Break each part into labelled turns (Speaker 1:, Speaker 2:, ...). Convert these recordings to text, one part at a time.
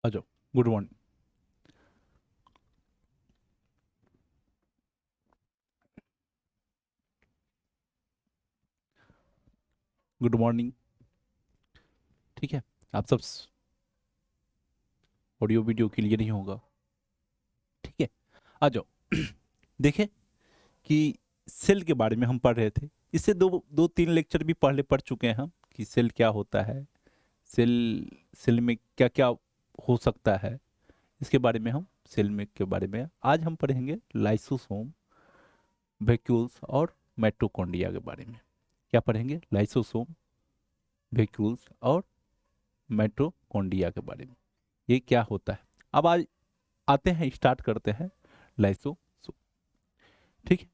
Speaker 1: आ जाओ। Good morning. Good morning. ठीक है। आप सब ऑडियो वीडियो क्लियर नहीं होगा। ठीक है। आ जाओ। देखें कि सेल के बारे में हम पढ़ रहे थे। इससे दो दो तीन लेक्चर भी पहले पढ़ चुके हैं हम कि सेल क्या होता है। सेल सेल में क्या क्या हो सकता है, इसके बारे में हम सेल में के बारे में आज हम पढ़ेंगे। लाइसोसोम, वैक्यूल्स और माइटोकॉन्ड्रिया के बारे में क्या पढ़ेंगे। लाइसोसोम, वैक्यूल्स और माइटोकॉन्ड्रिया के बारे में ये क्या होता है। अब आज आते हैं, स्टार्ट करते हैं लाइसोसोम। ठीक है।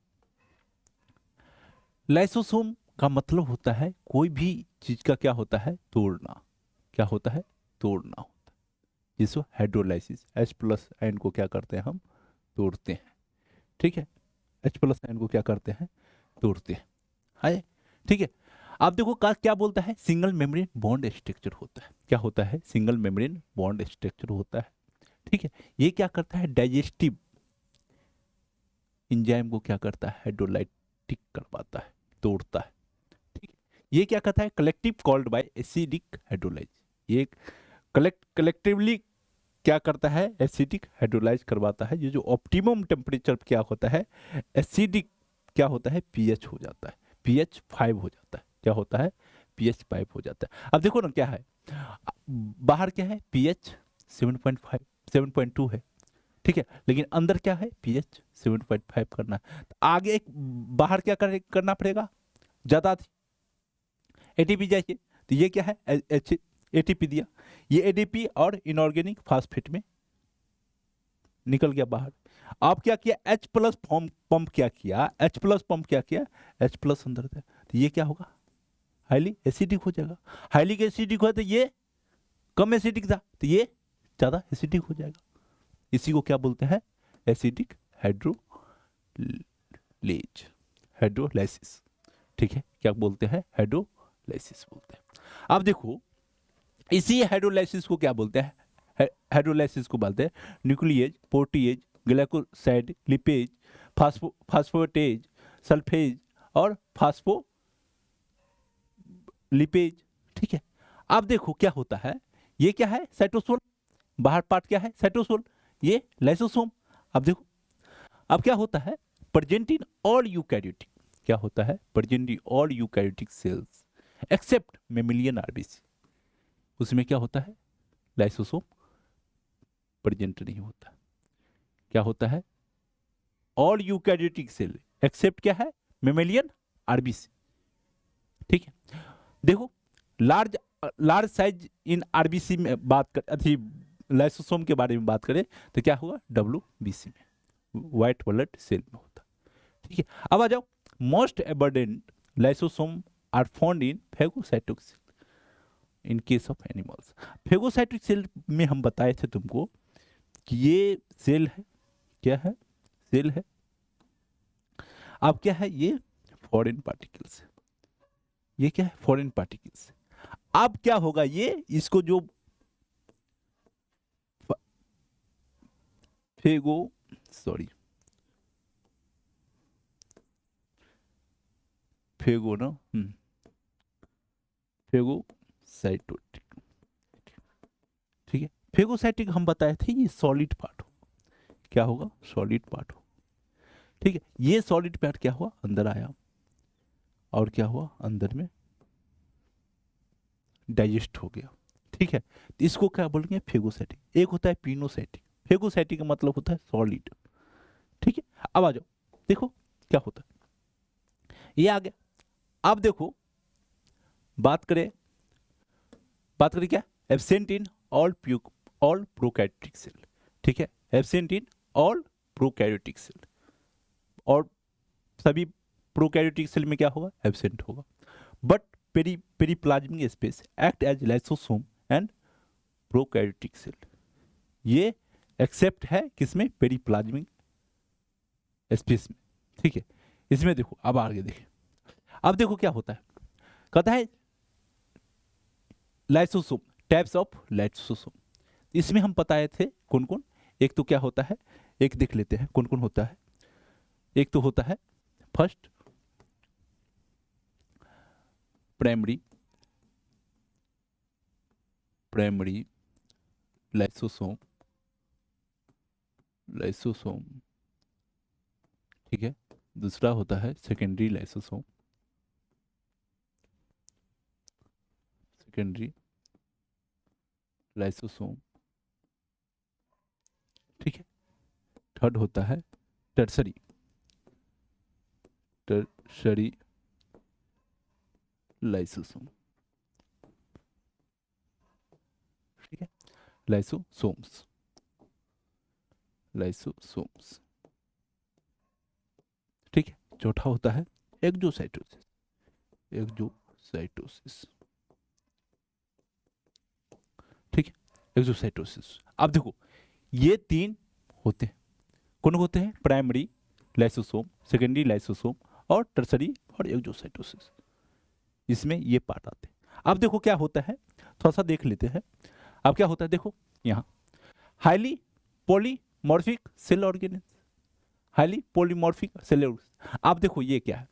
Speaker 1: लाइसोसोम का मतलब होता है कोई भी चीज का क्या होता है, तोड़ना। क्या होता है, तोड़ना होता है। जिसको हाइड्रोलाइसिस, H प्लस आयन को क्या करते हैं हम, तोड़ते हैं। ठीक है। H प्लस आयन को क्या करते हैं, तोड़ते हैं। है। ठीक है। आप देखो का क्या बोलता है, सिंगल मेम्ब्रेन बॉन्ड स्ट्रक्चर होता है। क्या होता है, सिंगल मेम्ब्रेन बॉन्ड स्ट्रक्चर होता है। ठीक है। ये क्या करता है, डाइजेस्टिव इंजाइम को क्या करता है, हाइड्रोलाइटिक करवाता है, तोड़ता है। ठीक है। ये क्या करता है, collective called by acidic hydrolyse. ये कलेक्टिवली क्या करता है, एसिडिक हाइड्रोलाइज करवाता है। ये जो ऑप्टिमम टेम्परेचर क्या होता है, एसिडिक क्या होता है, पीएच हो जाता है, पीएच 5 हो जाता है। क्या होता है, पीएच 5 हो जाता है। अब देखो ना क्या है, बाहर क्या है, पीएच 7.5 7.2 है। ठीक है। लेकिन अंदर क्या है, पीएच 7.5 करना है। तो आगे एक बाहर क्या करना पड़ेगा, ज्यादा एटीपी चाहिए। तो ये क्या है, एच एटीपी दिया। ये एडीपी और इनऑर्गेनिक फास्फेट में निकल गया बाहर। आप क्या किया, H प्लस पंप क्या किया, H प्लस पंप क्या किया, H प्लस अंदर था। तो ये क्या होगा, हाईली एसिडिक हो जाएगा। हाईली एसिडिक हो तो ये कम एसिडिक था, तो ये ज्यादा एसिडिक हो जाएगा। इसी को क्या बोलते हैं, एसिडिक हाइड्रोलेज, हाइड्रोलाइसिस। ठीक है। क्या बोलते हैं, हाइड्रोलाइसिस बोलते हैं। अब देखो, इसी हाइड्रोलाइसिस को क्या बोलते हैं, हाइड्रोलाइसिस को बोलते हैं न्यूक्लिएज, प्रोटीएज, ग्लाइकोसाइड, लिपेज, फास्फोटेज, सल्फेज और फास्फोलिपेज। ठीक है। अब देखो क्या होता है, ये क्या है, साइटोसोल। बाहर पार्ट क्या है, साइटोसोल। ये लाइसोसोम। अब देखो, अब क्या होता है, प्रेजेंट इन ऑल यूकैरियोटिक। क्या होता है, present in all eukaryotic cells except mammalian RBC. उसमें क्या होता है, लाइसोसोम प्रेजेंट नहीं होता। क्या होता है, ऑल यूकैरियोटिक सेल एक्सेप्ट क्या है, मेमेलियन आरबीसी। ठीक है। देखो, large large size in RBC में बात कर अथी लाइसोसोम के बारे में बात करें तो क्या होगा, डब्ल्यूबीसी में, व्हाइट ब्लड सेल में होता। ठीक है। अब आ जाओ, most abundant lysosome are found in phagocytic cell in case of animals. Phagocytic cell में हम बताए थे तुमको कि ये सेल है, क्या है, सेल है। अब क्या है, ये फॉरेन पार्टिकल्स है। ये क्या है, फॉरेन पार्टिकल्स। अब क्या होगा, ये इसको जो फेगो सॉरी फेगो ना फेगोसाइटोटिक। ठीक है। फेगोसाइटिक हम बताए थे ये सॉलिड पार्ट हो। क्या होगा, सॉलिड पार्ट हो। ठीक है। ये सॉलिड पार्ट क्या हुआ, अंदर आया और क्या हुआ, अंदर में डाइजेस्ट हो गया। ठीक है। तो इसको क्या बोलेंगे, फेगोसाइटिक। एक होता है पिनोसाइटिक। फेगोसाइटिक का मतलब होता है सॉलिड। ठीक है। अब आ जाओ, देखो क्या होता है, ये आ गया। अब देखो, बात करें, बात करें क्या, absent in all all prokaryotic cell. ठीक है। Absent in all prokaryotic cell, और सभी प्रोकैरियोटिक सेल में क्या होगा, एब्सेंट होगा। But periplasmic space act as lysosome and prokaryotic cell. ये एक्सेप्ट है किसमें, पेरीप्लाज्मिक स्पेस में। ठीक है। इसमें देखो, अब आगे देखिए, अब देखो क्या होता है, कहता है लाइसोसोम, टाइप्स ऑफ लाइसोसोम। इसमें हम बताए थे कौन कौन, एक तो क्या होता है, एक देख लेते हैं कौन कौन होता है। एक तो होता है फर्स्ट प्राइमरी लाइसोसोम, ठीक है। दूसरा होता है सेकेंडरी लाइसोसोम, ठीक है। थर्ड होता है टर्सरी लाइसोसोम, ठीक है। लाइसोसोम्स, ठीक है। चौथा होता है एक्जोसाइटोसिस, ठीक है। एक्जोसाइटोसिस, अब देखो ये तीन होते हैं, कौन होते हैं, प्राइमरी लाइसोसोम, सेकेंडरी लाइसोसोम और टर्सरी और एक्जोसाइटोसिस, इसमें ये पार्ट आते हैं। अब देखो क्या होता है, थोड़ा सा देख लेते हैं। अब क्या होता है देखो यहाँ highly polymorphic cell organism, highly polymorphic cell organism. अब देखो ये क्या है,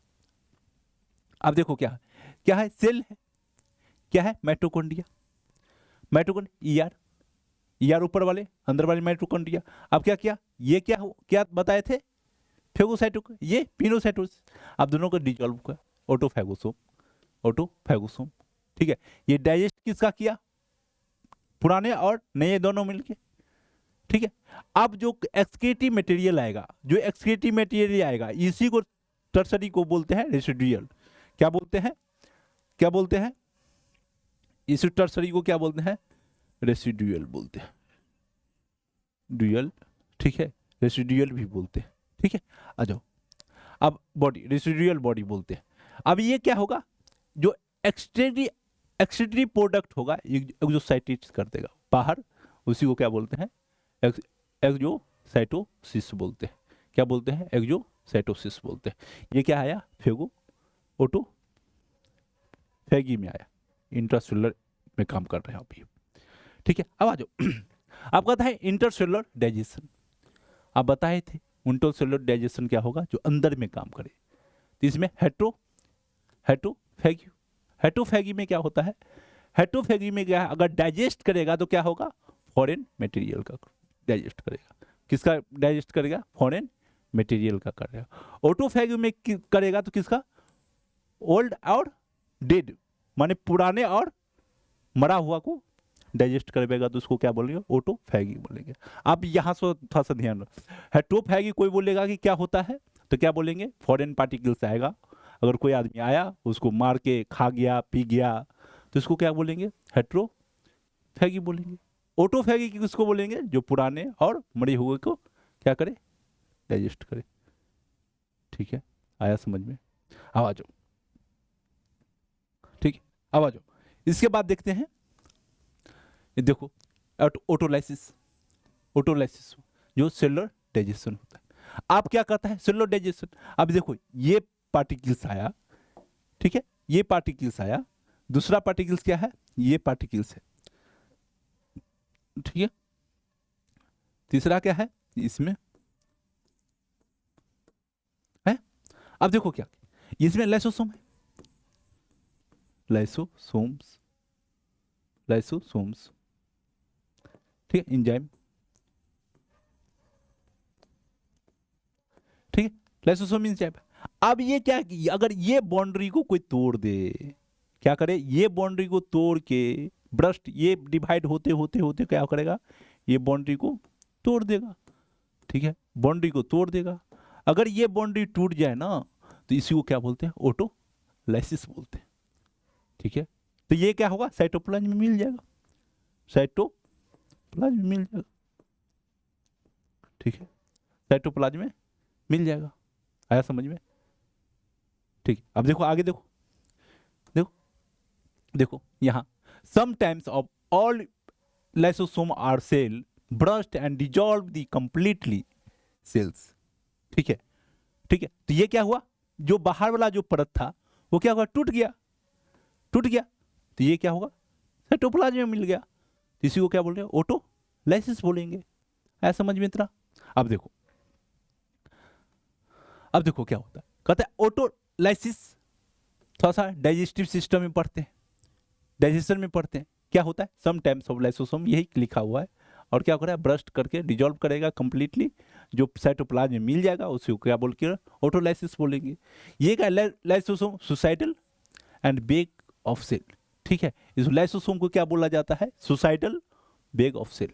Speaker 1: अब देखो क्या है, क्या है, सेल है, क्या है, माइटोकॉन्ड्रिया, ईआर ऊपर वाले, अंदर वाले माइटोकॉन्ड्रिया। अब क्या किया, ये क्या बताए थे, फेगोसाइटोक, ये पिनोसाइटोसिस। अब दोनों को डिजॉल्व किया, ऑटोफैगोसोम, ठीक है। ये डाइजेस्ट किसका किया, पुराने और नए दोनों मिलके, ठीक है। अब जो एक्सक्रीटिव मटेरियल आएगा, इसी को टर्सरी को बोलते हैं रेसिडुअल। क्या बोलते हैं, इस टर्सरी को क्या बोलते हैं, रेसिडुअल बोलते हैं, ड्यूअल, ठीक है, रेसिडुअल भी बोलते हैं, ठीक है। आ जाओ, अब बॉडी, रेसिडुअल बॉडी बोलते हैं। अब ये क्या होगा, जो एक्सट्री प्रोडक्ट होगा एक्सोसाइटिस कर देगा बाहर, उसी को क्या बोलते हैं, एक्सोसाइटोसिस बोलते हैं। क्या बोलते हैं, एक्सोसाइटोसिस बोलते हैं। ये क्या आया, ऑटोफैगी में आया, इंट्रासेलुलर में काम कर रहे हैं अभी, ठीक है। अब आ जाओ, आप कहता है इंटरसेलुलर डाइजेशन, आप बताए थे इंटरसेलुलर डाइजेशन क्या होगा, जो अंदर में काम करे। तो इसमें हेटरोफैगी में क्या होता है, हेटरोफैगी में क्या है, अगर डाइजेस्ट करेगा तो क्या होगा, फॉरेन मटेरियल का डाइजेस्ट करेगा। किसका डाइजेस्ट करेगा, फॉरेन मटेरियल का करेगा। ऑटोफैगी में करेगा तो किसका, ओल्ड और डेड, माने पुराने और मरा हुआ को डाइजेस्ट करेगा, तो उसको क्या बोलेंगे, ऑटोफैगी बोलेंगे। आप यहाँ से थोड़ा सा ध्यान रखो, हेटरोफैगी कोई बोलेगा कि क्या होता है, तो क्या बोलेंगे, फॉरेन पार्टिकल्स आएगा। अगर कोई आदमी आया, उसको मार के खा गया, पी गया, तो इसको क्या बोलेंगे, हेटरोफैगी बोलेंगे। ऑटोफैगी किसको बोलेंगे, जो पुराने और मरे हुए को क्या करे, डाइजेस्ट करे, ठीक है। आया समझ में, अब आ जाओ, ठीक है। अब आ जाओ, इसके बाद देखते हैं, देखो ऑटोलाइसिस जो सेलुलर डाइजेशन होता है। आप क्या कहता है, सेलुलर डाइजेशन। अब देखो ये पार्टिकल्स आया, ठीक है, ये पार्टिकल्स आया, दूसरा पार्टिकल्स क्या है, ये पार्टिकल्स है, ठीक है। तीसरा क्या है, इसमें है। अब देखो क्या, इसमें लाइसोसोम है, लाइसोसोम्स, ठीक है, एंजाइम, ठीक है, लाइसोसोम एंजाइम। अब ये क्या, अगर ये बाउंड्री को कोई तोड़ दे, क्या करे, ये बाउंड्री को तोड़ के ब्रस्ट, ये डिवाइड होते होते होते क्या करेगा, ये बाउंड्री को तोड़ देगा, ठीक है, बाउंड्री को तोड़ देगा। अगर ये बाउंड्री टूट जाए ना, तो इसी को क्या बोलते हैं, ऑटोलाइसिस बोलते हैं, ठीक है। तो ये क्या होगा, साइटोप्लाज्म में मिल जाएगा, साइटोप्लाज्म में मिल जाएगा, ठीक है, साइटोप्लाज्म में मिल जाएगा। आया समझ में, ठीक है। अब देखो आगे, देखो यहाँ, sometimes of all lysosome are cell burst and dissolve the completely cells, ठीक है, ठीक है। तो ये क्या हुआ, जो बाहर वाला जो परत था वो क्या हुआ, टूट गया, तो ये क्या होगा, साइटोप्लाज्म में मिल गया। तो इसी को क्या बोल रहे हैं, लाइसिस बोलेंगे। है समझ में इतना? अब देखो, अब देखो क्या होता है, कहता है ऑटोलाइसिस, थोड़ा सा डाइजेस्टिव सिस्टम में पढ़ते हैं, डाइजेशन में पढ़ते हैं। क्या होता है, सम टाइम्स ऑफ लाइसोसोम, यही लिखा हुआ है। और क्या कर रहा है, ब्रस्ट करके डिजोल्व करेगा कंप्लीटली, जो साइटोप्लाज्म में मिल जाएगा उसी को क्या बोल के ऑटोलाइसिस बोलेंगे। ये क्या lysosome suicidal and bag of cell. ठीक है, इस लाइसोसोम को क्या बोला जाता है, सुसाइडल बैग ऑफ सेल।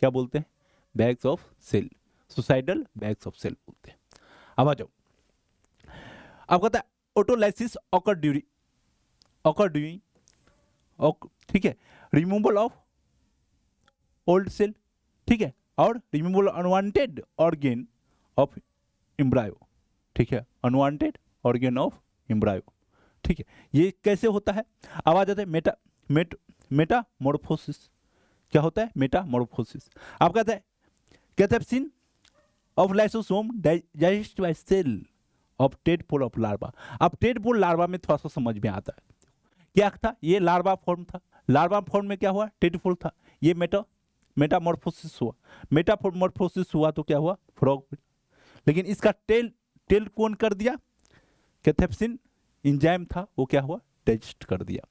Speaker 1: क्या बोलते हैं, bags of cell, suicidal bags of cell बोलते हैं। अब आ जाओ, अब कहता है ऑटोलाइसिस ऑकर ड्यूरिंग, ठीक है, रिमूवल ऑफ ओल्ड सेल, ठीक है, और removal unwanted organ of embryo. ठीक है, अनवांटेड ऑर्गेन ऑफ एम्ब्रायो। ठीक है, ये कैसे होता है, अब आ जाता है मेटामॉर्फोसिस। क्या होता है, मेटामॉर्फोसिस। आप कहते हैं cathepsin of lysosome digest by cell of tadpole of larva. अब टेडपोल लार्वा में थोड़ा सा समझ में आता है, क्या था, ये लार्वा फॉर्म था, लार्वा फॉर्म में क्या हुआ, टेडपोल था, ये मेटामॉर्फोसिस हुआ, मेटामॉर्फोसिस हुआ तो क्या हुआ, फ्रॉग। लेकिन इसका टेल कौन कर दिया, कैथेप्सिन इंजाइम था, वो क्या हुआ, डाइजेस्ट कर दिया।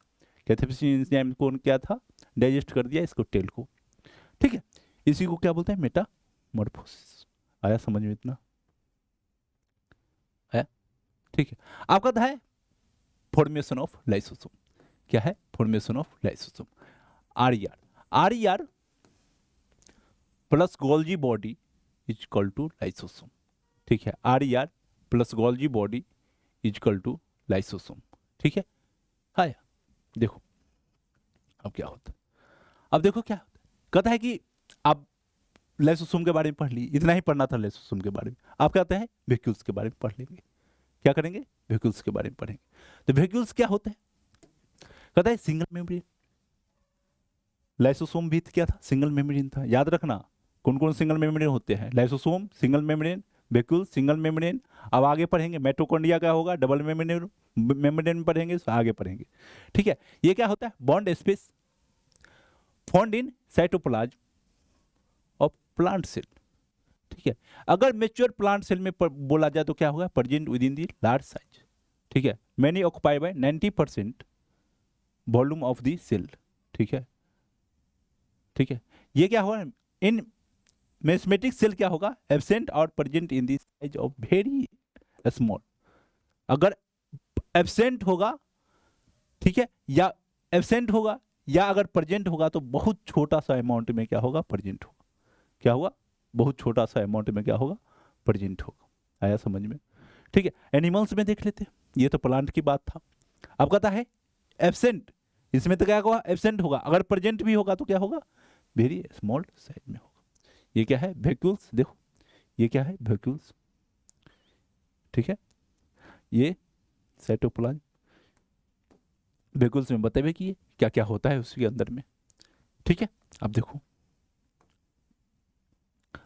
Speaker 1: कैथेप्सिन इंजाइम कौन क्या था, डाइजेस्ट कर दिया इसको, टेल को। ठीक है, इसी को क्या बोलते हैं, मेटामॉर्फोसिस। आया समझ में इतना? आया? ठीक है, आपका था है फॉर्मेशन ऑफ लाइसोसोम। क्या है, formation of lysosome. RER plus Golgi body is equal to lysosome. ठीक है, RER plus Golgi body is equal to lysosome. ठीक है, हाँ, देखो अब क्या होता है, अब देखो क्या होता है, कहता है कि आप लाइसोसोम के बारे में पढ़ ली, इतना ही पढ़ना था लाइसोसोम के बारे में। आप कहते हैं वेक्यूल्स के बारे में पढ़ लेंगे। क्या करेंगे, वेक्यूल्स के बारे में पढ़ेंगे। तो वेक्यूल्स क्या होते हैं, कहता है सिंगल मेम्ब्रेन। लाइसोसोम भी क्या था, सिंगल मेम्ब्रेन था। याद रखना कौन कौन सिंगल मेम्ब्रेन होते हैं, lysosome single membrane, vacuole single membrane. अब आगे पढ़ेंगे माइटोकॉन्ड्रिया क्या होगा, डबल मेम्ब्रेन में पढ़ेंगे, आगे पढ़ेंगे। ठीक है, ये क्या होता है, bond space found in cytoplasm of plant cell. ठीक है, अगर मेच्योर प्लांट सेल में बोला जाए तो क्या होगा, present within the large size. ठीक है, many occupied by 90% volume of the cell. ठीक है, ठीक है, ये क्या होगा, इन मेस्मेटिक सेल क्या होगा, एब्सेंट और present in the size of very small. अगर एब्सेंट होगा, ठीक है, या एब्सेंट होगा या अगर प्रेजेंट होगा तो बहुत छोटा सा अमाउंट में क्या होगा, प्रेजेंट होगा। क्या होगा, बहुत छोटा सा अमाउंट में क्या होगा, प्रेजेंट होगा। आया समझ में? ठीक है, एनिमल्स में देख लेते हैं, ये तो प्लांट की बात था। अब कहता है एब्सेंट, इसमें तो क्या होगा, एब्सेंट होगा, अगर प्रेजेंट भी होगा तो क्या होगा, वेरी स्मॉल साइज में होगा। ये क्या है, वैक्यूल्स। देखो ये क्या है, वैक्यूल्स। ठीक है, ये साइटोप्लाज्म, वैक्यूल्स में बताइए कि क्या क्या होता है उसके अंदर में। ठीक है, अब देखो,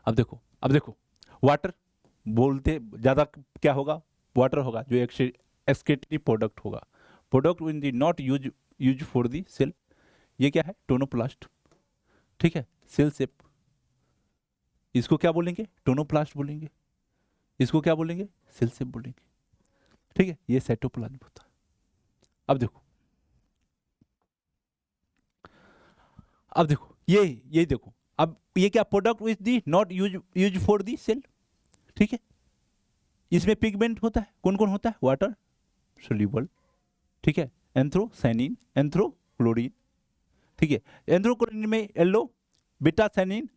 Speaker 1: अब देखो, अब देखो, वाटर बोलते ज्यादा क्या होगा, वाटर होगा, जो एक्सक्रीटरी प्रोडक्ट होगा, product will the not use for the cell. ये क्या है, टोनोप्लास्ट। ठीक है, सेल शेप, इसको क्या बोलेंगे, टोनोप्लास्ट बोलेंगे। इसको क्या बोलेंगे, सेल शेप बोलेंगे। ठीक है, ये साइटोप्लाज्म होता है। अब देखो, अब देखो, ये देखो, अब ये क्या, product which the not use for the cell. ठीक है, इसमें पिगमेंट होता है, कौन कौन होता है, वाटर सोल्यूबल। ठीक है, एंथ्रोसाइनिन, एंथ्रोक्लोरीन। ठीक है, एंथ्रोक्लोरीन में येलो, बीटा सैनिन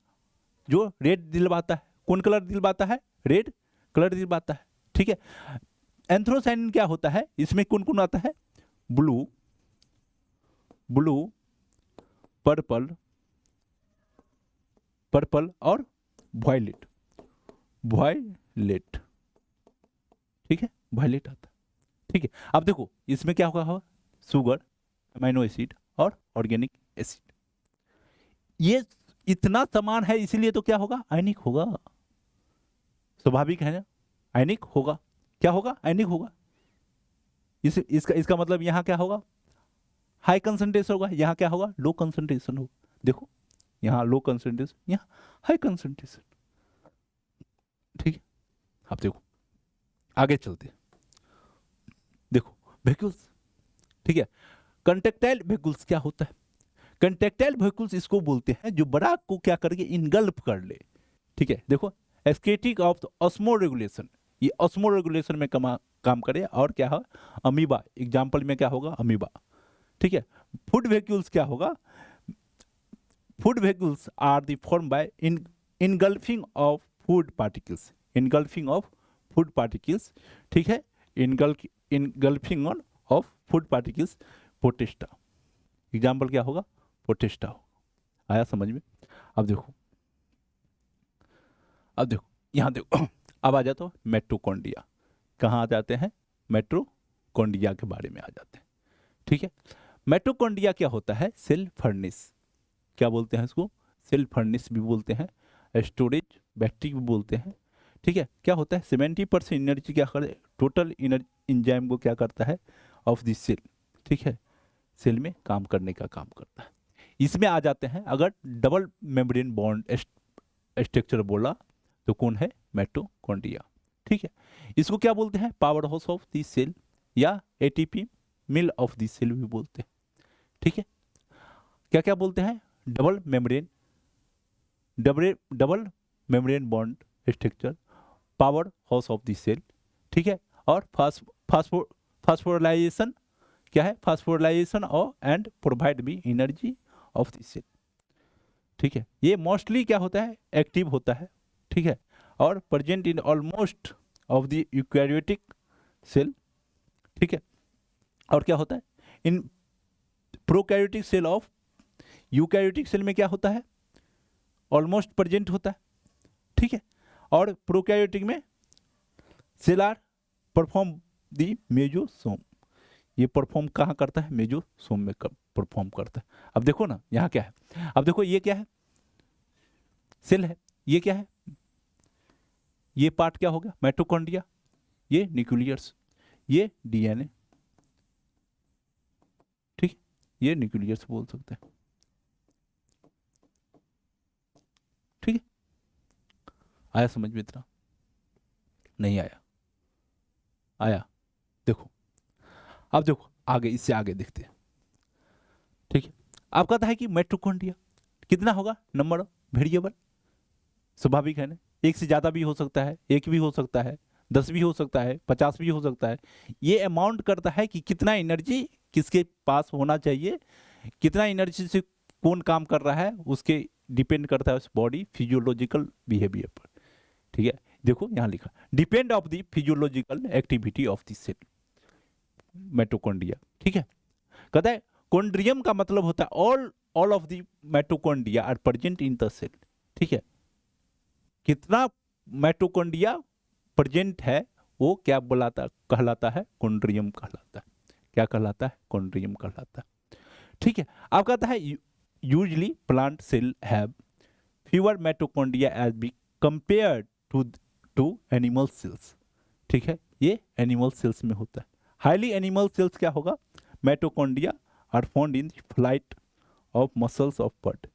Speaker 1: जो रेड दिलवाता है, कौन कलर दिलवाता है, रेड कलर दिलवाता है। ठीक है, एंथ्रोसाइनिन क्या होता है, इसमें कौन कौन आता है, ब्लू, पर्पल और वायलेट। ठीक है, वायलेट आता है। ठीक है, अब देखो इसमें क्या होगा, शुगर, अमीनो एसिड और ऑर्गेनिक एसिड। ये इतना समान है, इसीलिए तो क्या होगा, आयनिक होगा। स्वाभाविक है ना, आयनिक होगा। क्या होगा, आयनिक होगा। इसका मतलब यहां क्या होगा, हाई कंसंट्रेशन होगा, यहां क्या होगा, लो कंसंट्रेशन होगा। देखो यहाँ लो कंसंट्रेशन, यहाँ हाई कंसंट्रेशन। ठीक है, आप देखो आगे चलते, देखो वेहिकल्स। ठीक है, कंट्रैक्टाइल वेहिकल्स क्या होता है? कंट्रैक्टाइल वेहिकल्स इसको बोलते हैं जो बड़ा को क्या करके इनगल्फ कर ले। ठीक है, देखो एस्केटिक ऑफ ऑस्मो रेगुलेशन, ये ऑस्मो रेगुलेशन में काम करे। और क्या है? अमीबा, एग्जाम्पल में क्या होगा? अमीबा। ठीक है, फूड वेहिकल्स क्या होगा? Food vehicles are the form by engulfing of food particles, engulfing of food particles. ठीक है, engulfing on of food particles, protista. Example क्या होगा? पोटेस्टा होगा। आया समझ में? अब देखो, अब देखो यहाँ देखो, अब आ जाता हूँ मेट्रोकॉन्ड्रिया। कहाँ आ जाते हैं? मेट्रोकॉन्ड्रिया के बारे में आ जाते हैं। ठीक है, मेट्रोकॉन्ड्रिया क्या होता है? Cell furnace. क्या बोलते हैं इसको? सेल फर्नेस भी बोलते हैं, स्टोरेज बैटरी भी बोलते हैं। ठीक है, क्या होता है? 70% एनर्जी क्या करे? टोटल एनर्जी एंजाइम को क्या करता है? Of this cell. ठीक है, सेल में काम करने का काम करता है। इसमें आ जाते हैं, अगर डबल मेम्ब्रेन बॉन्ड स्ट्रक्चर बोला तो कौन है? मेट्रोकॉन्ड्रिया। ठीक है, इसको क्या बोलते हैं? Power house of the cell या ATP mill of the cell भी बोलते हैं। ठीक है, क्या क्या बोलते हैं? Double membrane bond structure, power house of the cell. ठीक है, और फास्फोराइलेशन क्या है? फास्फोराइलेशन और एंड प्रोवाइड भी एनर्जी ऑफ द सेल। ठीक है, ये मोस्टली क्या होता है? एक्टिव होता है। ठीक है, और present in almost of the eukaryotic cell. ठीक है, और क्या होता है? In prokaryotic cell of eukaryotic cell में क्या होता है? ऑलमोस्ट प्रेजेंट होता है। ठीक है, और प्रोकैरियोटिक में सेल आर परफॉर्म दी मेजोसोम। ये परफॉर्म कहाँ करता है? मेजोसोम में परफॉर्म करता है। अब देखो ना यहाँ क्या है, अब देखो ये क्या है? सेल है। ये क्या है? ये पार्ट क्या हो गया? माइटोकॉन्ड्रिया। ये न्यूक्लियस, ये डीएनए। ठीक, ये न्यूक्लियस बोल सकते हैं। ठीक है, आया समझ में इतना? नहीं आया? आया? देखो, अब देखो आगे, इससे आगे देखते हैं। ठीक है, आप कहता है कि माइटोकॉन्ड्रिया कितना होगा? नंबर ऑफ वेरिएबल, स्वाभाविक है ना? एक से ज़्यादा भी हो सकता है, एक भी हो सकता है, 10 भी हो सकता है, 50 भी हो सकता है। ये अमाउंट करता है कि कितना एनर्जी किसके पास होना चाहिए, कितना एनर्जी से कौन काम कर रहा है, उसके डिपेंड करता है उस बॉडी फिजियोलॉजिकल बिहेवियर पर। ठीक है, देखो यहाँ लिखा, depend of the physiological activity of the cell, mitochondria. ठीक है, कहता है कॉन्ड्रियम का मतलब होता है all of the mitochondria are present in the cell. ठीक है, कितना माइटोकॉन्ड्रिया प्रेजेंट है वो क्या बुलाता कहलाता है? कॉन्ड्रियम कहलाता है। क्या कहलाता है? कॉन्ड्रियम कहलाता है। ठीक है, अब कहता है usually plant cell have fewer mitochondria as be compared to animal cells. ठीक है, ये एनिमल सेल्स में होता है। हाईली एनिमल सेल्स क्या होगा? Mitochondria are found in flight of muscles of bird.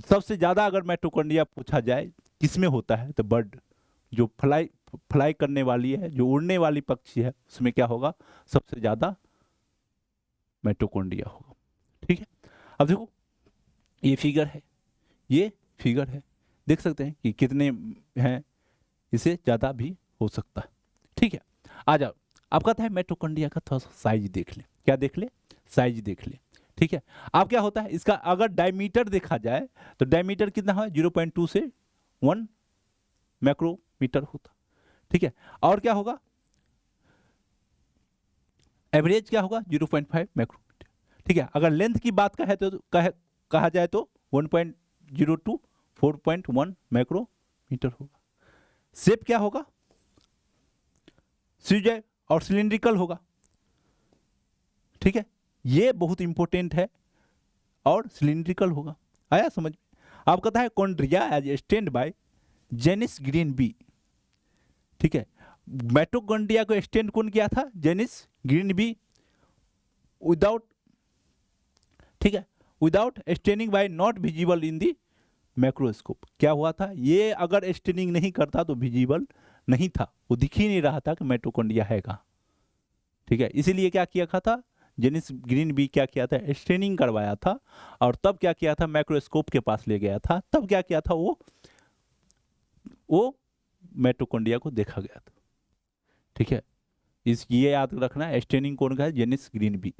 Speaker 1: सबसे ज्यादा अगर माइटोकॉन्ड्रिया पूछा जाए किसमें होता है तो बर्ड, जो फ्लाई करने वाली है, जो उड़ने वाली पक्षी है, उसमें क्या होगा? सबसे ज्यादा माइटोकॉन्ड्रिया होगा। ठीक है, अब देखो ये फिगर है, ये फिगर है, देख सकते हैं कि कितने हैं, इससे ज्यादा भी हो सकता है। ठीक है, आ जाओ, आप कहता है माइटोकॉन्ड्रिया का थोड़ा सा साइज देख ले। क्या देख ले? साइज देख ले। ठीक है, अब क्या होता है इसका? अगर डायमीटर देखा जाए तो डायमीटर कितना है? 0.2 से 1 माइक्रोमीटर होता। ठीक है, और क्या होगा? एवरेज क्या होगा? 0.5 माइक्रोमीटर। ठीक है, अगर लेंथ की बात कहा जाए तो 1.0 टू 4.1 माइक्रोमीटर होगा। शेप क्या होगा? स्फीयर और सिलिंड्रिकल होगा। ठीक है, ये बहुत इंपॉर्टेंट है, और सिलिंड्रिकल होगा। आया समझ में? आप कहता है chondria as stand by Janus green B. ठीक है, माइटोकॉन्ड्रिया को एक्सटेंड कौन किया था? Janice green B. विदाउट, ठीक है, without extending by not visible in the macroscope. क्या हुआ था, ये अगर स्टेनिंग नहीं करता तो विजिबल नहीं था, वो दिख ही नहीं रहा था कि माइटोकॉन्ड्रिया है कहाँ। ठीक है, इसीलिए क्या किया था जेनिस ग्रीन बी, क्या किया था, स्टेनिंग करवाया था, और तब क्या किया था, माइक्रोस्कोप के पास ले गया था, तब क्या किया था, वो माइटोकॉन्ड्रिया को देखा गया था। ठीक है, ये याद रखना, स्टेनिंग कौन का है, जेनिस ग्रीन बी।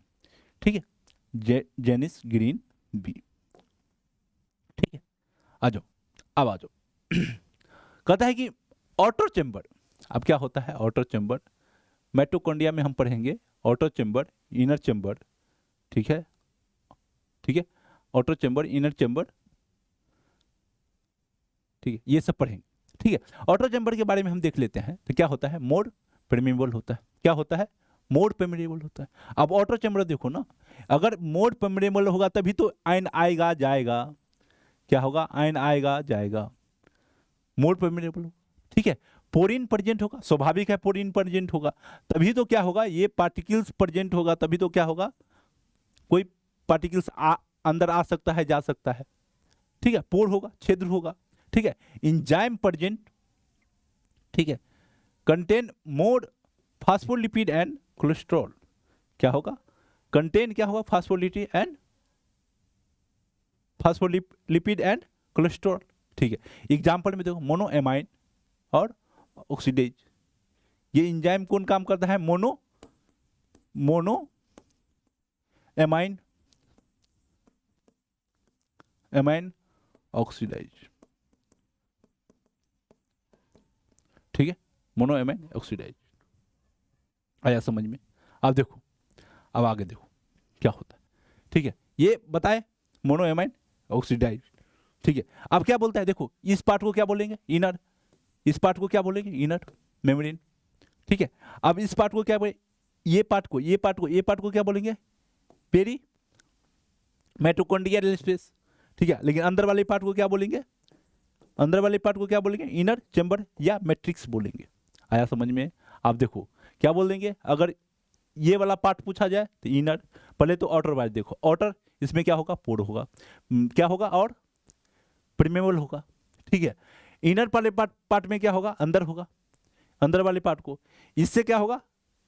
Speaker 1: ठीक है, जेनिस ग्रीन बी। ठीक है, आ जाओ, अब आ जाओ। कहता है कि ऑटो चेंबर, अब क्या होता है ऑटो चेंबर, माइटोकॉन्ड्रिया में हम पढ़ेंगे ऑटो चेंबर, इनर चेंबर। ठीक है, ठीक है, ऑटो चेंबर, इनर चेंबर, ठीक है, ये सब पढ़ेंगे। ठीक है, ऑटो चेंबर के बारे में हम देख लेते हैं। तो क्या होता है, मोड परमेबल होता है। क्या होता है, मोड परमेबल होता है। अब ऑटो चेंबर देखो ना, अगर मोड परमेबल होगा तभी तो आयन आएगा जाएगा। क्या होगा, आयन आएगा जाएगा, मोड परमेबल होगा। ठीक है, पोरिन प्रेजेंट होगा, स्वाभाविक है पोरिन प्रेजेंट होगा, तभी तो क्या होगा, ये पार्टिकल्स प्रेजेंट होगा, तभी तो क्या होगा, कोई पार्टिकल्स अंदर आ सकता है जा सकता है। ठीक है, पोर होगा, छिद्र होगा। ठीक है, इंजाइम प्रेजेंट। ठीक है, contain more phospholipid and cholesterol. क्या होगा, कंटेन क्या होगा, फास्फोलिपिड एंड कोलेस्ट्रॉल। ठीक है, एग्जाम्पल में देखो, मोनोएमाइन और ऑक्सीडेज। ये इंजाइम कौन काम करता है, मोनोएमाइन ऑक्सीडाइज। ठीक है, मोनोएमाइन ऑक्सीडाइज, आया समझ में। अब देखो, अब आगे देखो क्या होता है। ठीक है, ये बताए मोनोएमाइन ऑक्सीडाइज। ठीक है, अब क्या बोलता है, देखो इस पार्ट को क्या बोलेंगे, इनर, इस पार्ट को क्या बोलेंगे, इनर मेम्ब्रेन। ठीक है, अब इस पार्ट को क्या बोले, ये पार्ट को क्या बोलेंगे, पेरी माइटोकॉन्ड्रियल स्पेस। ठीक है, लेकिन अंदर वाले पार्ट को क्या बोलेंगे, इनर चेंबर या मैट्रिक्स बोलेंगे। आया समझ में। आप देखो क्या बोल देंगे, अगर ये वाला पार्ट पूछा जाए तो इनर, पहले तो आउटर वाइज देखो, आउटर इसमें क्या होगा, पोर होगा, क्या होगा, और परमेबल होगा। ठीक है, इनर वाले पार्ट में क्या होगा, अंदर होगा, अंदर वाले पार्ट को, इससे क्या होगा,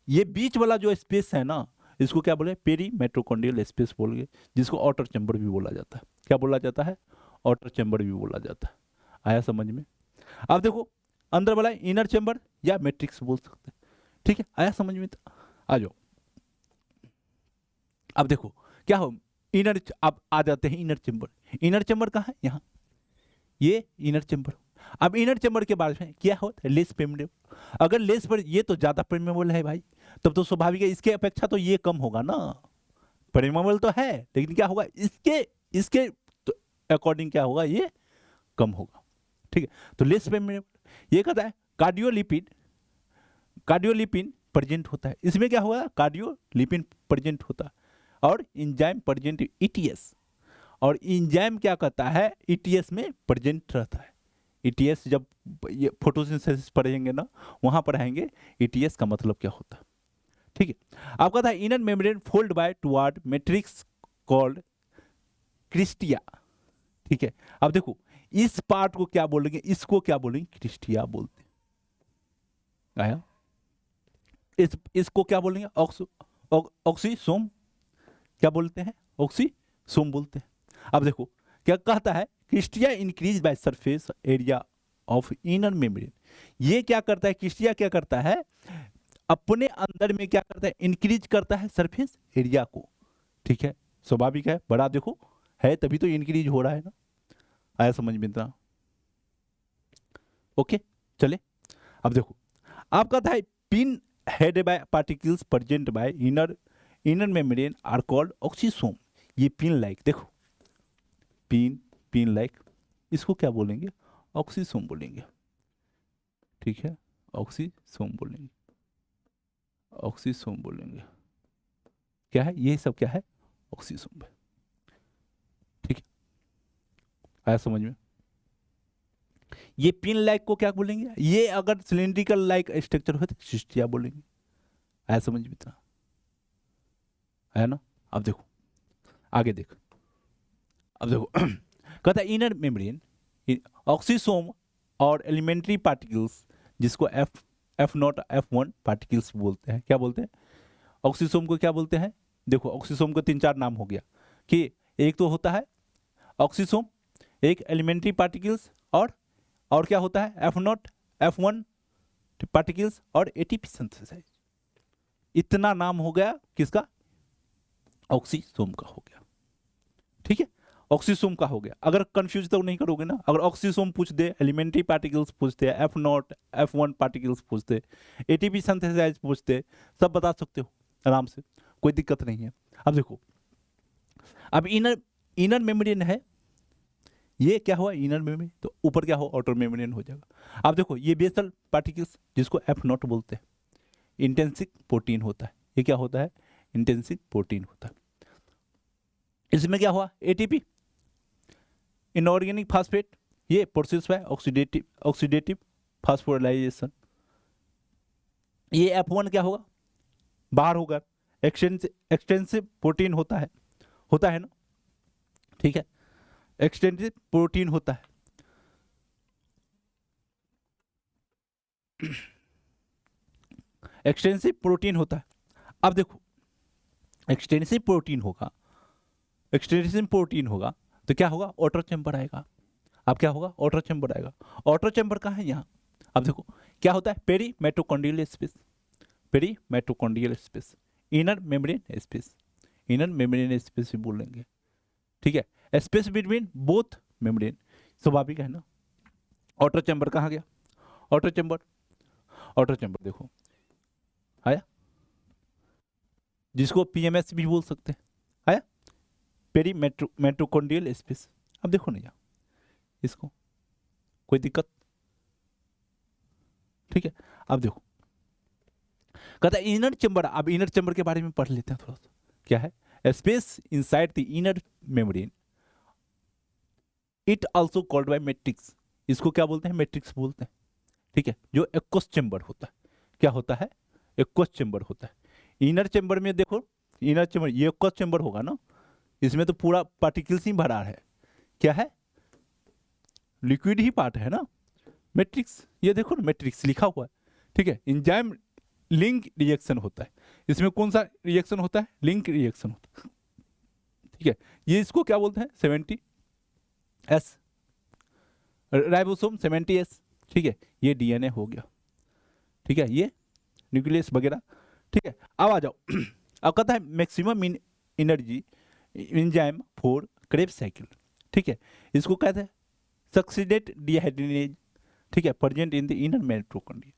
Speaker 1: ये बीच वाला जो स्पेस है ना, इसको क्या बोले, पेरी माइटोकॉन्ड्रियल स्पेस बोलेंगे, जिसको आउटर चैम्बर भी बोला जाता है। क्या बोला जाता है, आउटर चैम्बर भी बोला जाता है। आया समझ में। अब देखो, अंदर वाला इनर चैम्बर या मैट्रिक्स बोल सकते हैं। ठीक है, आया समझ में। आ जाओ, अब देखो क्या हो, इनर, अब आ जाते हैं इनर चैम्बर। इनर चैम्बर कहाँ है, यहाँ, ये इनर चैम्बर। अब इनर चैम्बर के बारे में क्या होता है, लेस परमेबल। अगर लेस पर, ये तो ज्यादा परमेबल है भाई, तब तो स्वाभाविक है इसके अपेक्षा तो ये कम होगा ना। परमेबल तो है, लेकिन क्या होगा, इसके इसके अकॉर्डिंग क्या होगा, ये कम होगा। ठीक है, तो लेस परमेबल। ये कहता है कार्डियोलिपिन प्रेजेंट होता है, इसमें क्या होगा, कार्डियोलिपिन प्रेजेंट होता है, और इंजाइम प्रेजेंट ईटीएस। और इंजाइम क्या कहता है, ईटीएस में प्रेजेंट रहता है। ईटीएस जब ये फोटोसिंथेसिस पढ़ेंगे ना, वहां पढ़ाएंगे ईटीएस का मतलब क्या होता है। ठीक है, आप कहता है inner membrane fold by toward matrix called cristae. ठीक है, अब देखो इस पार्ट को क्या बोलेंगे, इसको क्या बोलेंगे, क्रिस्टिया बोलते हैं। आया, इसको क्या बोलेंगे, ऑक्सीसोम। क्या बोलते हैं, ऑक्सीसोम बोलते हैं। अब देखो क्या कहता है, cristae increase by surface area of inner membrane. ये क्या करता है, क्रिस्टिया क्या करता है, अपने अंदर में क्या करता है, इंक्रीज करता है सरफेस एरिया को। ठीक है, स्वाभाविक है, बड़ा देखो है तभी तो इंक्रीज हो रहा है ना। आया समझ में इतना। ओके, चले। अब देखो, आप कहता है pin head by particles present by inner membrane are called oxysome. ये पिन लाइक, देखो पिन लाइक, इसको क्या बोलेंगे, ऑक्सीसोम बोलेंगे। ठीक है, ऑक्सीसोम बोलेंगे। क्या है ये सब, क्या है, ऑक्सीसोम है। ठीक है, आया समझ में। ये पिन लाइक को क्या बोलेंगे, ये अगर सिलिंड्रिकल लाइक स्ट्रक्चर हो तो क्रिस्टिया बोलेंगे। आया समझ में इतना, है ना। अब देखो आगे देख, अब देखो कहता है इनर मेम्ब्रेन ऑक्सीसोम और एलिमेंट्री पार्टिकल्स, जिसको F0 F1 पार्टिकल्स बोलते हैं, क्या बोलते हैं? ऑक्सीसोम को क्या बोलते हैं? देखो ऑक्सीसोम को 3-4 नाम हो गया कि एक तो होता है ऑक्सीसोम, एक एलिमेंट्री पार्टिकल्स, और क्या होता है F0 F1 पार्टिकल्स और एटीपी सिंथेसाइज। इतना नाम हो गया किसका? ऑक्सीसोम का हो गया। ठीक है, ऑक्सीसोम का हो गया। अगर कंफ्यूज तो नहीं करोगे ना, अगर ऑक्सीसोम पूछ दे, एलिमेंट्री पार्टिकल्स पूछते, F0 F1 पार्टिकल्स पूछते, एटीपी सिंथेसाइज पूछते, सब बता सकते हो आराम से, कोई दिक्कत नहीं है। अब देखो, अब इनर मेम्ब्रेन है, ये क्या हुआ? इनर मेम्ब्रेन, तो ऊपर क्या हो? आउटर मेम्ब्रेन हो जाएगा। अब देखो ये बेसल पार्टिकल्स, जिसको F0 बोलते हैं, इंटेंसिक प्रोटीन होता है। ये क्या होता है? इंटेंसिक प्रोटीन होता है। इसमें क्या हुआ? एटीपी, इनऑर्गेनिक फास्फेट, ये प्रोसेस है ऑक्सीडेटिव फास्फोराइलेशन। ये F1 क्या होगा? बाहर होगा, एक्सटेंसिव प्रोटीन होता है ना, ठीक है, एक्सटेंसिव प्रोटीन होता है। एक्सटेंसिव प्रोटीन होता है। अब देखो एक्सटेंसिव प्रोटीन होगा तो क्या होगा? आउटर चैम्बर आएगा। अब क्या होगा? आउटर चैम्बर आएगा। आउटर चैम्बर कहाँ है? यहाँ। अब देखो क्या होता है? Peri mitochondrial space, inner membrane space भी बोलेंगे, ठीक है, स्पेस बिटवीन बोथ मेम्ब्रेन, स्वाभाविक है ना। आउटर चैम्बर कहाँ गया? आउटर चैम्बर देखो आया, जिसको PMS भी बोल सकते हैं, आया, पेरी माइटोकॉन्ड्रियल स्पेस। अब देखो ना यहाँ, इसको कोई दिक्कत? ठीक है, अब देखो कहता है इनर चैम्बर। अब इनर चैम्बर के बारे में पढ़ लेते हैं थोड़ा सा। क्या है? Space inside the inner membrane, it also called by matrix. इसको क्या बोलते हैं? मैट्रिक्स बोलते हैं, ठीक है, जो एक्वस चैम्बर होता है। क्या होता है? एक्वस चैम्बर होता है। इनर चैम्बर में देखो, इनर चैम्बर ये एक्वस चैम्बर होगा ना, इसमें तो पूरा पार्टिकल्स ही भरा है। क्या है? लिक्विड ही पार्ट है ना। मैट्रिक्स, ये देखो ना, मैट्रिक्स लिखा हुआ है, ठीक है। एंजाइम लिंक रिएक्शन होता है। इसमें कौन सा रिएक्शन होता है? लिंक रिएक्शन होता है, ठीक है। ये इसको क्या बोलते हैं? 70S, राइबोसोम 70S, ठीक है। ये DNA हो गया, ठीक है, ये न्यूक्लियस वगैरह, ठीक है। अब आ जाओ, अब कहता है maximum energy enzyme for Krebs cycle, ठीक है। इसको कहते हैं सक्सीडेट डिहाइड्रोजिनेज, ठीक है, present in the inner mitochondria,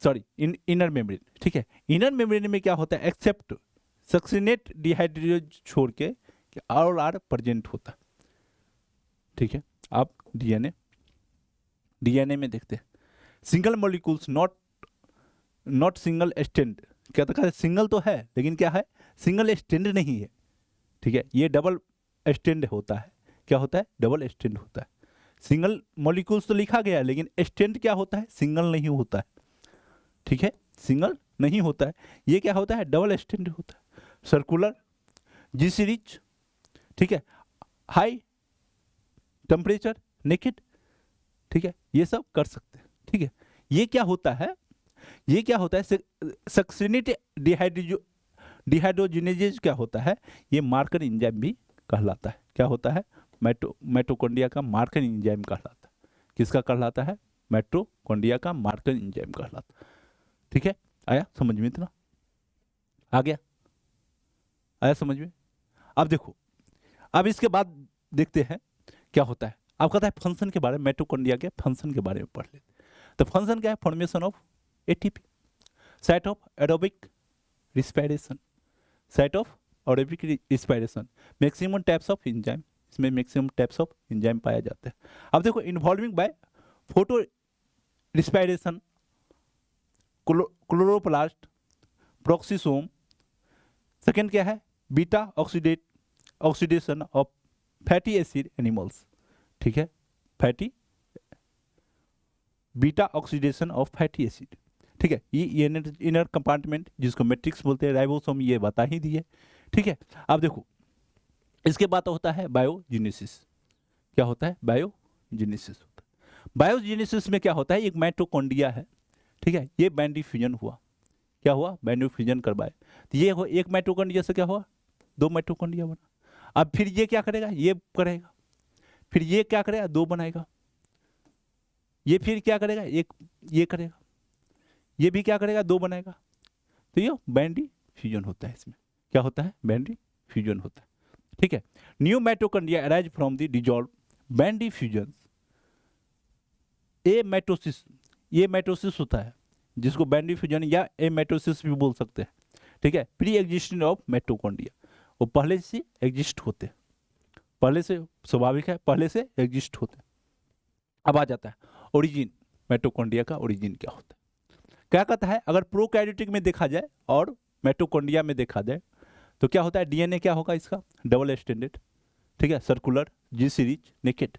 Speaker 1: sorry inner membrane, ठीक है। इनर मेम्ब्रेन में क्या होता है? एक्सेप्ट सक्सीनेट डिहाइड्रोजिनेज छोड़ के और आर प्रेजेंट होता है, ठीक है। आप DNA में देखते हैं single molecules, not single stand. क्या तो सिंगल तो है, लेकिन क्या है? सिंगल स्टैंड नहीं है, ठीक है। ये डबल स्टैंड होता है। क्या होता है? डबल स्टैंड होता है। सिंगल मॉलिक्यूल्स तो लिखा गया है, लेकिन स्टैंड क्या होता है? सिंगल नहीं होता है, ठीक है, सिंगल नहीं होता है। ये क्या होता है? डबल स्टैंड होता है। सर्कुलर, जी सीरीज, ठीक है, हाई टेम्परेचर, नेकेड, ठीक है, ये सब कर सकते हैं, ठीक है। ये क्या होता है? ये क्या होता है? सक्सिनेट डिहाइड्रोजिनेज क्या होता है? ये मार्कर एंजाइम भी कहलाता है। क्या होता है? माइटोकॉन्ड्रिया का मार्कर एंजाइम कहलाता है। किसका कहलाता है? माइटोकॉन्ड्रिया का मार्कर एंजाइम कहलाता है, ठीक है। आया समझ में? इतना आ गया? आया समझ में? अब देखो, अब इसके बाद देखते हैं क्या होता है। अब कहता है फंक्शन के बारे में, माइटोकॉन्ड्रिया के फंक्शन के बारे में पढ़ लेते। तो फंक्शन क्या है? Formation of ATP, site of aerobic respiration, maximum types of enzyme, इसमें मैक्सिमम टाइप्स ऑफ एंजाइम पाया जाता है। अब देखो involving by photo respiration, chloroplast, peroxisome. Second क्या है? Beta oxidation of fatty acid animals, ठीक है, beta oxidation of fatty acid, ठीक है। ये इनर कंपार्टमेंट, जिसको मैट्रिक्स बोलते हैं, राइबोसोम, ये बता ही दिए, ठीक है। अब देखो इसके बाद होता है बायोजेनेसिस। क्या होता है? बायोजेनेसिस होता है। बायोजेनेसिस में क्या होता है, एक माइटोकॉन्ड्रिया है, ठीक है, ये बैंड डिफ्यूजन हुआ, क्या हुआ, बैंड डिफ्यूजन करवाए, तो ये एक माइटोकॉन्ड्रिया से क्या हुआ, 2 माइटोकॉन्ड्रिया बना। अब फिर ये क्या करेगा, ये करेगा, फिर ये क्या करेगा, 2 बनाएगा, ये फिर क्या करेगा, एक ये करेगा, ये भी क्या करेगा, 2 बनाएगा, तो ये बैंड डिफ्यूजन होता है। इसमें क्या होता है, बैंड डिफ्यूजन होता है, ठीक है। New mitochondria arise from the dissolve band diffusion A mitosis, ये माइटोसिस होता है जिसको बैंड डिफ्यूजन या ए माइटोसिस भी बोल सकते हैं, ठीक है। प्री एग्जिस्टेंस ऑफ माइटोकॉन्ड्रिया, वो पहले से एग्जिस्ट होते हैं, पहले से, स्वाभाविक है, पहले से एग्जिस्ट होते हैं। अब आ जाता है ओरिजिन, माइटोकॉन्ड्रिया का ओरिजिन क्या होता है। क्या कहता है, अगर प्रोकैरियोटिक में देखा जाए और माइटोकॉन्ड्रिया में देखा जाए तो क्या होता है, डीएनए क्या होगा इसका, डबल स्टैंडर्ड, ठीक है, सर्कुलर, जी सीरीज, नेकेड,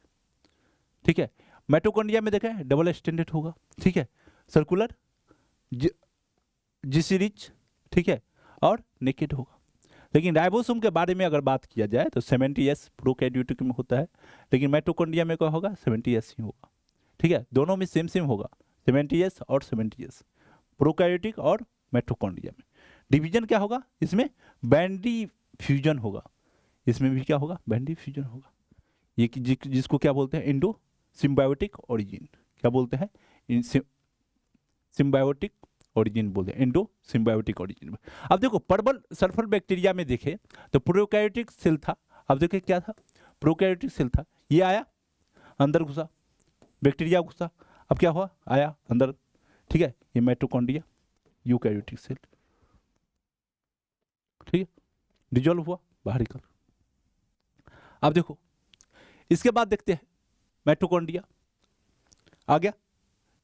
Speaker 1: ठीक है। माइटोकॉन्ड्रिया में देखा है डबल स्टैंडर्ड होगा, ठीक है, सर्कुलर, जी सीरीज, ठीक है, और नेकेड होगा। लेकिन राइबोसोम के बारे में अगर बात किया जाए तो 70S प्रोकैरियोटिक में होता है, लेकिन माइटोकॉन्ड्रिया में क्या होगा, 70S ही होगा, ठीक है। दोनों में सेम सेम होगा, 70S और 70S, प्रोकैरियोटिक और माइटोकॉन्ड्रिया में। डिवीजन क्या होगा इसमें, बैंड डिफ्यूजन होगा, इसमें भी क्या होगा, बैंड डिफ्यूजन होगा। ये जिसको क्या बोलते हैं, इंडो सिम्बायोटिक ओरिजिन, क्या बोलते हैं, सिम्बायोटिक ओरिजिन बोलते हैं, इंडो सिम्बायोटिक ओरिजिन। अब देखो पर्पल सल्फर बैक्टीरिया में देखे तो प्रोकैरियोटिक सेल था, अब देखे क्या था, प्रोकैरियोटिक सेल था, ये आया अंदर घुसा, बैक्टीरिया घुसा, अब क्या हुआ, आया अंदर, ठीक है, ये माइटोकॉन्ड्रिया, यूकैरियोटिक सेल, ठीक है, डिजोल्व हुआ, बाहर निकल। अब देखो इसके बाद देखते हैं माइटोकॉन्ड्रिया आ गया,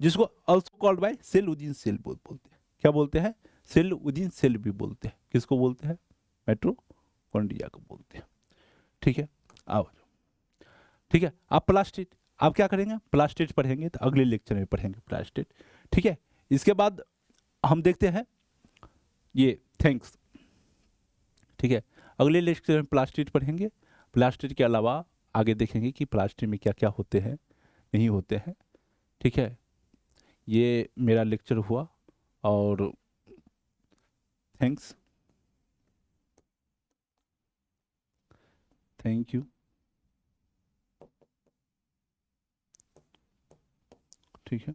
Speaker 1: जिसको also called by cell within cell बोलते हैं, क्या बोलते हैं, सेल विदिन सेल भी बोलते हैं, किसको बोलते हैं, माइटोकॉन्ड्रिया को बोलते हैं, ठीक है। आओ, ठीक है, आप प्लास्टिड, आप क्या करेंगे, प्लास्टिड पढ़ेंगे, तो अगले लेक्चर में पढ़ेंगे प्लास्टिड, ठीक है। इसके बाद हम देखते हैं ये थैंक्स, ठीक है, अगले लेक्चर में प्लास्टिड पढ़ेंगे, प्लास्टिड के अलावा आगे देखेंगे कि प्लास्टिड में क्या क्या होते हैं, नहीं होते हैं, ठीक है। ये मेरा लेक्चर हुआ और थैंक्स, थैंक यू, ठीक है।